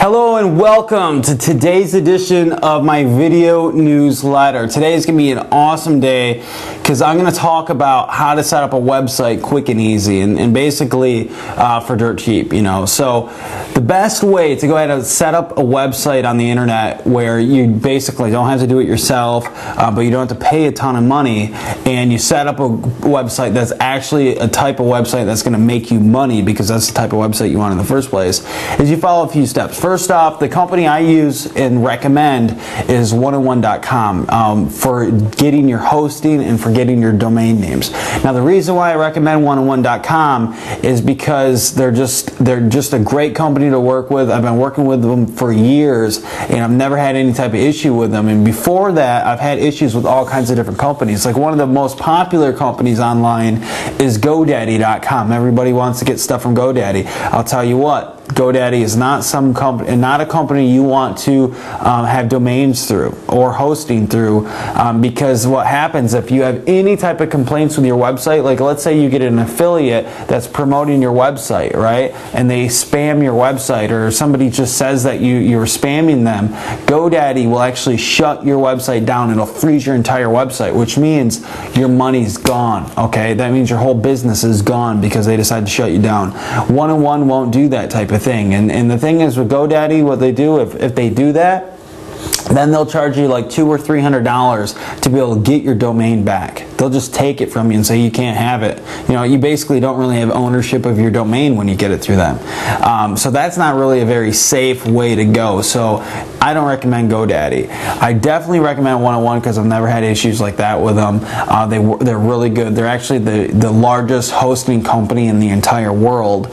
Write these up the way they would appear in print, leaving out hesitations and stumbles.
Hello and welcome to today's edition of my video newsletter. Today is going to be an awesome day because I'm going to talk about how to set up a website quick and easy and basically for dirt cheap, you know. So the best way to go ahead and set up a website on the internet where you basically don't have to do it yourself, but you don't have to pay a ton of money, and you set up a website that's actually a type of website that's going to make you money, because that's the type of website you want in the first place, is you follow a few steps. First off, the company I use and recommend is 101.com for getting your hosting and for getting your domain names. Now, the reason why I recommend 101.com is because they're just a great company to work with. I've been working with them for years, and I've never had any type of issue with them. And before that, I've had issues with all kinds of different companies. Like, one of the most popular companies online is GoDaddy.com. Everybody wants to get stuff from GoDaddy. I'll tell you what, GoDaddy is not not a company you want to have domains through or hosting through, because what happens if you have any type of complaints with your website, like let's say you get an affiliate that's promoting your website, right, and they spam your website, or somebody just says that you're spamming them, GoDaddy will actually shut your website down. It'll freeze your entire website, which means your money's gone, okay? That means your whole business is gone because they decide to shut you down. 101 won't do that type of thing. And the thing is, with GoDaddy, what they do, if they do that, then they'll charge you like $200 or $300 to be able to get your domain back. They'll just take it from you and say you can't have it. You know, you basically don't really have ownership of your domain when you get it through them. So that's not really a very safe way to go. So I don't recommend GoDaddy. I definitely recommend 101 because I've never had issues like that with them. They're really good. They're actually the largest hosting company in the entire world.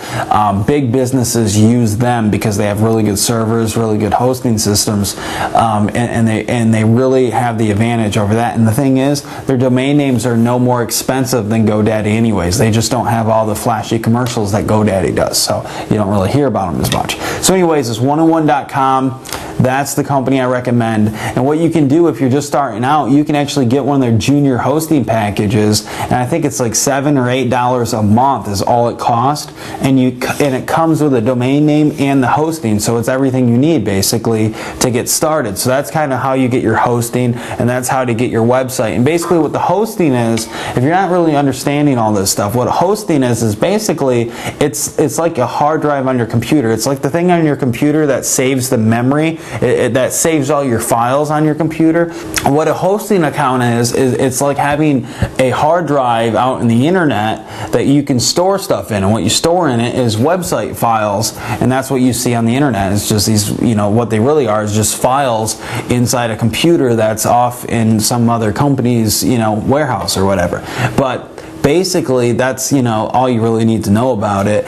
Big businesses use them because they have really good servers, really good hosting systems, and they really have the advantage over that. And the thing is, their domain names are no more expensive than GoDaddy anyways. They just don't have all the flashy commercials that GoDaddy does, so you don't really hear about them as much. So anyways, it's 101.com. That's the company I recommend. And what you can do if you're just starting out, you can actually get one of their junior hosting packages, and I think it's like $7 or $8 a month is all it costs, and it comes with a domain name and the hosting, so it's everything you need basically to get started. So that's kind of how you get your hosting, and that's how to get your website. And basically what the hosting is, if you're not really understanding all this stuff, what hosting is basically it's like a hard drive on your computer. It's like the thing on your computer that saves the memory. That saves all your files on your computer. What a hosting account is it's like having a hard drive out in the internet that you can store stuff in, and what you store in it is website files, and that's what you see on the internet. It's just these, you know, what they really are is just files inside a computer that's off in some other company's, you know, warehouse or whatever. But basically that's, you know, all you really need to know about it.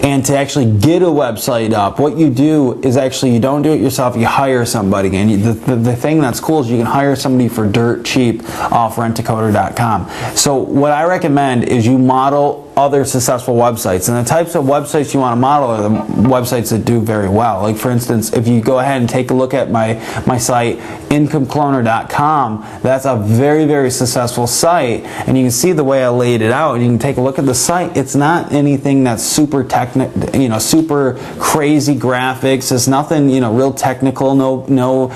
And to actually get a website up, what you do is actually you don't do it yourself, you hire somebody. And the thing that's cool is you can hire somebody for dirt cheap off rentacoder.com. So what I recommend is you model other successful websites, and the types of websites you want to model are the websites that do very well. Like, for instance, if you go ahead and take a look at my site, incomecloner.com, that's a very, very successful site, and you can see the way I laid it out, and you can take a look at the site. It's not anything that's super super crazy graphics. It's nothing, you know, real technical, no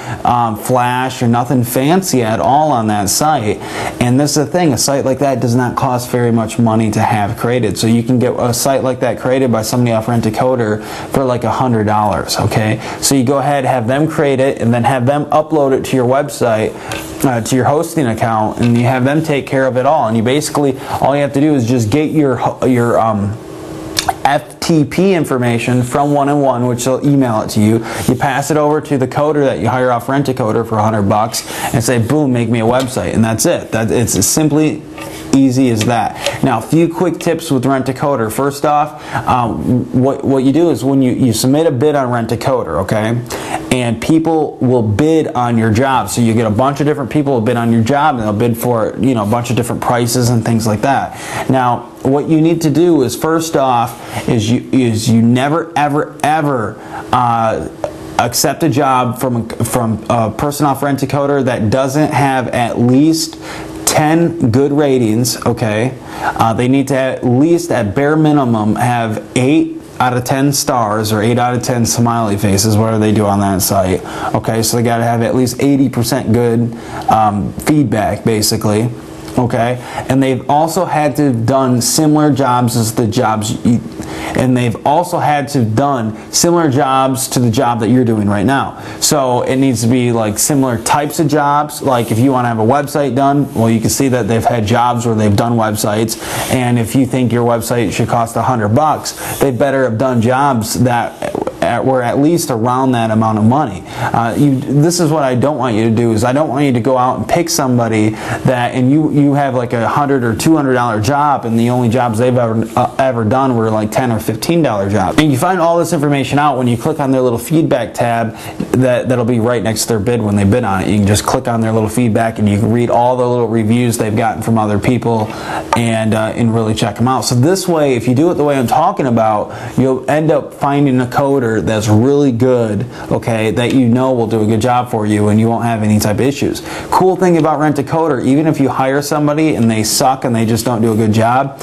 flash or nothing fancy at all on that site. And this is the thing, a site like that does not cost very much money to have created. So you can get a site like that created by somebody off Rent-A-Coder for like $100, okay? So you go ahead, have them create it, and then have them upload it to your website, to your hosting account, and you have them take care of it all. And you basically, all you have to do is just get your FTP information from 101, which will email it to you. You pass it over to the coder that you hire off Rent-A-Coder for $100 and say, boom, make me a website, and that's it. It's as simply easy as that. Now, a few quick tips with Rent-A-Coder. First off, what you do is when you submit a bid on Rent-A-Coder, okay, and people will bid on your job. So you get a bunch of different people who bid on your job, and they'll bid for, you know, a bunch of different prices and things like that. Now, what you need to do is, first off, is you never ever accept a job from a person off Rent-A-Coder that doesn't have at least 10 good ratings, okay? They need to at least, at bare minimum, have 8 out of 10 stars or 8 out of 10 smiley faces, whatever they do on that site. Okay, so they got to have at least 80% good feedback, basically. Okay, and they've also had to have done similar jobs as the jobs and they've also had to have done similar jobs to the job that you're doing right now. So it needs to be like similar types of jobs. Like if you want to have a website done, well, you can see that they've had jobs where they've done websites, and if you think your website should cost $100, they better have done jobs that were at least around that amount of money. This is what I don't want you to do, is I don't want you to go out and pick somebody that, and you have like a $100 or $200 job, and the only jobs they've ever done were like $10 or $15 jobs. And you find all this information out when you click on their little feedback tab that'll be right next to their bid when they bid on it. You can just click on their little feedback and you can read all the little reviews they've gotten from other people and really check them out. So this way, if you do it the way I'm talking about, you'll end up finding a coder that's really good, okay, that you know will do a good job for you, and you won't have any type of issues. Cool thing about Rent-A-Coder, even if you hire somebody and they suck and they just don't do a good job,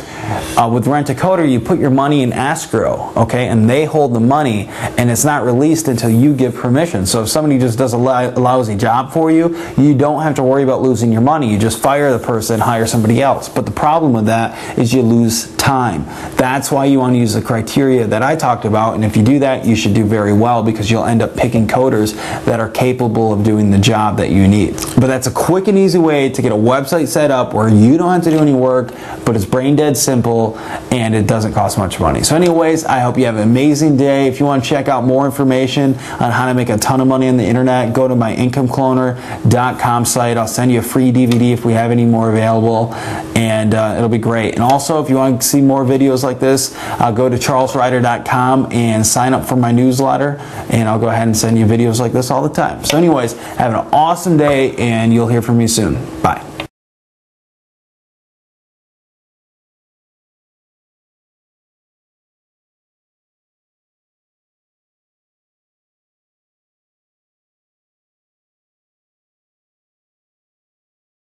with Rent-A-Coder you put your money in escrow, okay, and they hold the money, and it's not released until you give permission. So if somebody just does a lousy job for you, you don't have to worry about losing your money. You just fire the person, hire somebody else. But the problem with that is you lose time. That's why you want to use the criteria that I talked about, and if you do that, you should do very well, because you'll end up picking coders that are capable of doing the job that you need. But that's a quick and easy way to get a website set up where you don't have to do any work, but it's brain dead simple and it doesn't cost much money. So anyways, I hope you have an amazing day. If you want to check out more information on how to make a ton of money on the internet, go to my incomecloner.com site. I'll send you a free DVD if we have any more available, and it'll be great. And also, if you want to see more videos like this, go to charlesryder.com and sign up for my newsletter, and I'll go ahead and send you videos like this all the time. So anyways, have an awesome day, and you'll hear from me soon. Bye.